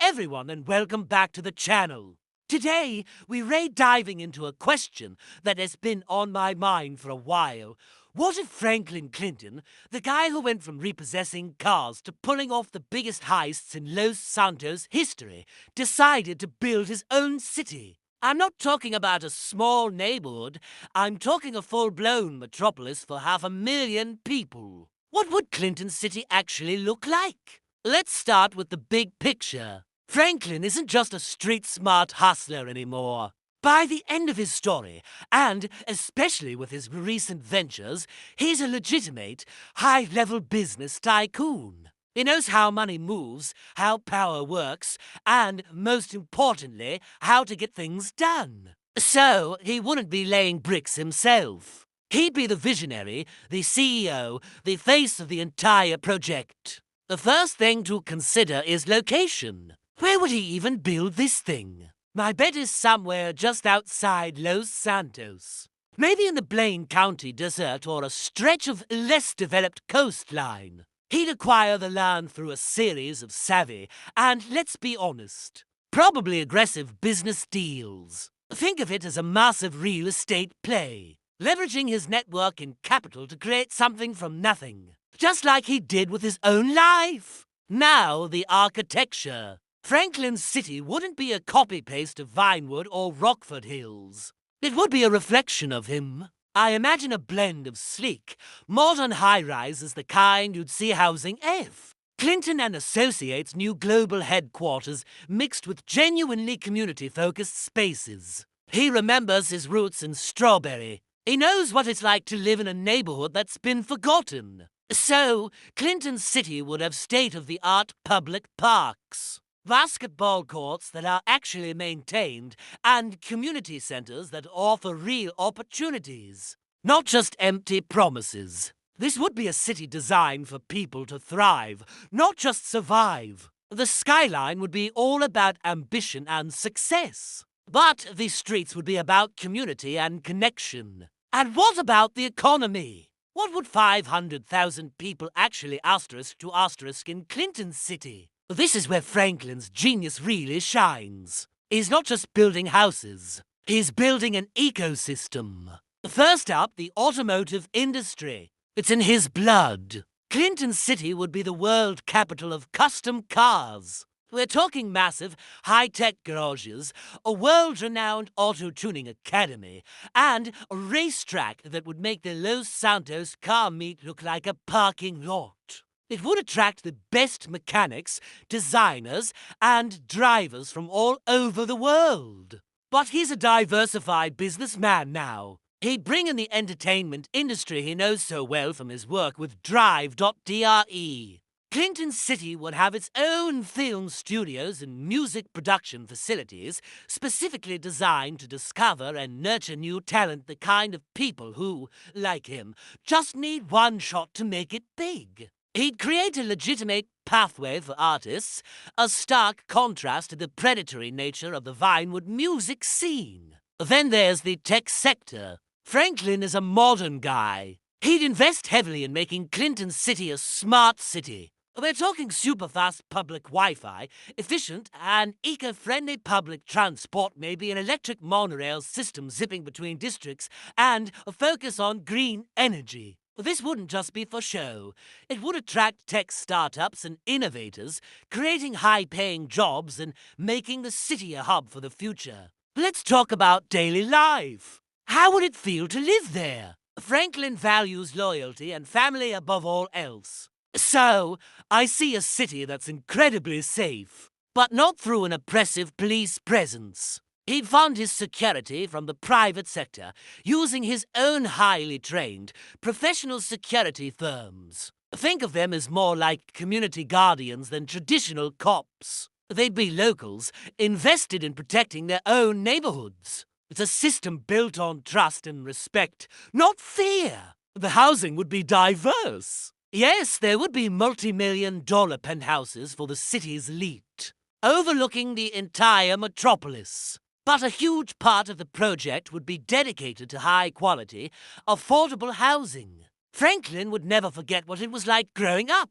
everyone and welcome back to the channel. Today, we're diving into a question that has been on my mind for a while. What if Franklin Clinton, the guy who went from repossessing cars to pulling off the biggest heists in Los Santos history, decided to build his own city? I'm not talking about a small neighborhood. I'm talking a full-blown metropolis for 500,000 people. What would Clinton City actually look like? Let's start with the big picture. Franklin isn't just a street-smart hustler anymore. By the end of his story, and especially with his recent ventures, he's a legitimate, high-level business tycoon. He knows how money moves, how power works, and, most importantly, how to get things done. So, he wouldn't be laying bricks himself. He'd be the visionary, the CEO, the face of the entire project. The first thing to consider is location. Where would he even build this thing? My bet is somewhere just outside Los Santos. Maybe in the Blaine County desert or a stretch of less developed coastline. He'd acquire the land through a series of savvy and, let's be honest, probably aggressive business deals. Think of it as a massive real estate play, leveraging his network in capital to create something from nothing. Just like he did with his own life. Now, the architecture. Franklin's city wouldn't be a copy-paste of Vinewood or Rockford Hills. It would be a reflection of him. I imagine a blend of sleek, modern high-rises, the kind you'd see housing F. Clinton and Associates' new global headquarters mixed with genuinely community-focused spaces. He remembers his roots in Strawberry. He knows what it's like to live in a neighborhood that's been forgotten. So, Clinton City would have state-of-the-art public parks, basketball courts that are actually maintained, and community centers that offer real opportunities, not just empty promises. This would be a city designed for people to thrive, not just survive. The skyline would be all about ambition and success. But the streets would be about community and connection. And what about the economy? What would 500,000 people actually asterisk in Clinton City? This is where Franklin's genius really shines. He's not just building houses. He's building an ecosystem. First up, the automotive industry. It's in his blood. Clinton City would be the world capital of custom cars. We're talking massive, high-tech garages, a world-renowned auto-tuning academy, and a racetrack that would make the Los Santos car meet look like a parking lot. It would attract the best mechanics, designers, and drivers from all over the world. But he's a diversified businessman now. He'd bring in the entertainment industry he knows so well from his work with Drive.dre. Clinton City would have its own film studios and music production facilities specifically designed to discover and nurture new talent, the kind of people who, like him, just need one shot to make it big. He'd create a legitimate pathway for artists, a stark contrast to the predatory nature of the Vinewood music scene. Then there's the tech sector. Franklin is a modern guy. He'd invest heavily in making Clinton City a smart city. We're talking super-fast public Wi-Fi, efficient and eco-friendly public transport, maybe an electric monorail system zipping between districts, and a focus on green energy. This wouldn't just be for show. It would attract tech startups and innovators, creating high-paying jobs and making the city a hub for the future. Let's talk about daily life. How would it feel to live there? Franklin values loyalty and family above all else. So, I see a city that's incredibly safe, but not through an oppressive police presence. He'd fund his security from the private sector, using his own highly trained, professional security firms. Think of them as more like community guardians than traditional cops. They'd be locals, invested in protecting their own neighborhoods. It's a system built on trust and respect, not fear. The housing would be diverse. Yes, there would be multi-million-dollar penthouses for the city's elite, overlooking the entire metropolis. But a huge part of the project would be dedicated to high-quality, affordable housing. Franklin would never forget what it was like growing up.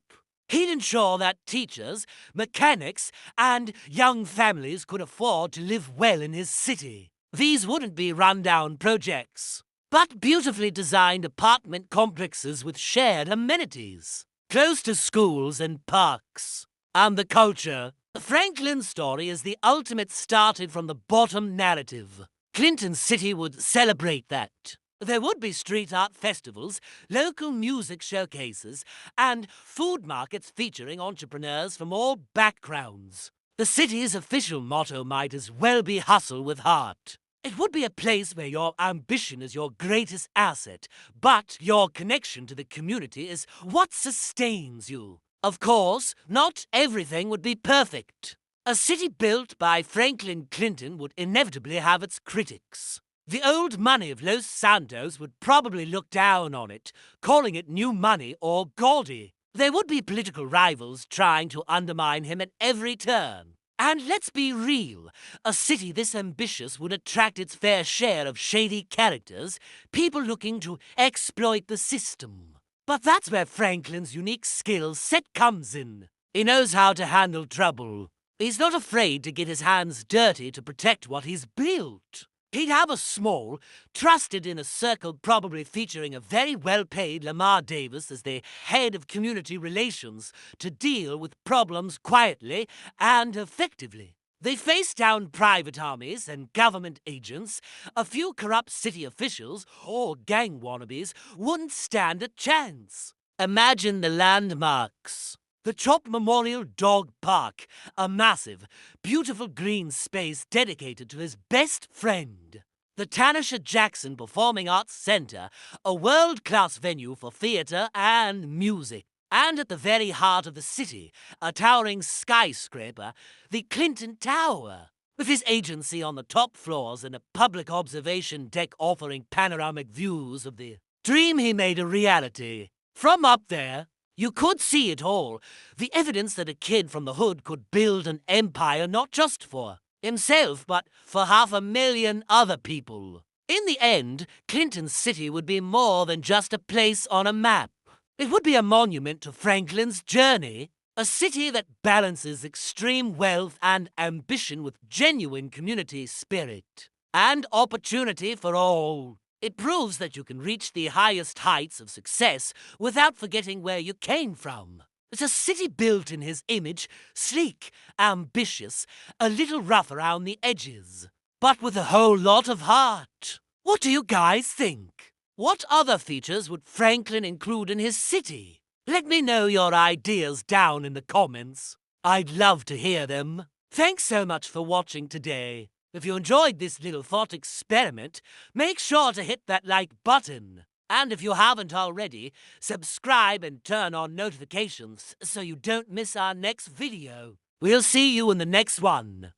He'd ensure that teachers, mechanics, and young families could afford to live well in his city. These wouldn't be rundown projects, but beautifully designed apartment complexes with shared amenities, close to schools and parks. And the culture. Franklin's story is the ultimate started from the bottom narrative. Clinton City would celebrate that. There would be street art festivals, local music showcases, and food markets featuring entrepreneurs from all backgrounds. The city's official motto might as well be hustle with heart. It would be a place where your ambition is your greatest asset, but your connection to the community is what sustains you. Of course, not everything would be perfect. A city built by Franklin Clinton would inevitably have its critics. The old money of Los Santos would probably look down on it, calling it new money or gaudy. There would be political rivals trying to undermine him at every turn. And let's be real, a city this ambitious would attract its fair share of shady characters, people looking to exploit the system. But that's where Franklin's unique skill set comes in. He knows how to handle trouble. He's not afraid to get his hands dirty to protect what he's built. He'd have a small, trusted inner circle probably featuring a very well-paid Lamar Davis as the head of community relations to deal with problems quietly and effectively. They face down private armies and government agents. A few corrupt city officials or gang wannabes wouldn't stand a chance. Imagine the landmarks. The Chop Memorial Dog Park, a massive, beautiful green space dedicated to his best friend. The Tanisha Jackson Performing Arts Center, a world-class venue for theater and music. And at the very heart of the city, a towering skyscraper, the Clinton Tower. With his agency on the top floors and a public observation deck offering panoramic views of the dream he made a reality. From up there, you could see it all. The evidence that a kid from the hood could build an empire not just for himself, but for 500,000 other people. In the end, Clinton City would be more than just a place on a map. It would be a monument to Franklin's journey, a city that balances extreme wealth and ambition with genuine community spirit and opportunity for all. It proves that you can reach the highest heights of success without forgetting where you came from. It's a city built in his image, sleek, ambitious, a little rough around the edges, but with a whole lot of heart. What do you guys think? What other features would Franklin include in his city? Let me know your ideas down in the comments. I'd love to hear them. Thanks so much for watching today. If you enjoyed this little thought experiment, make sure to hit that like button. And if you haven't already, subscribe and turn on notifications so you don't miss our next video. We'll see you in the next one.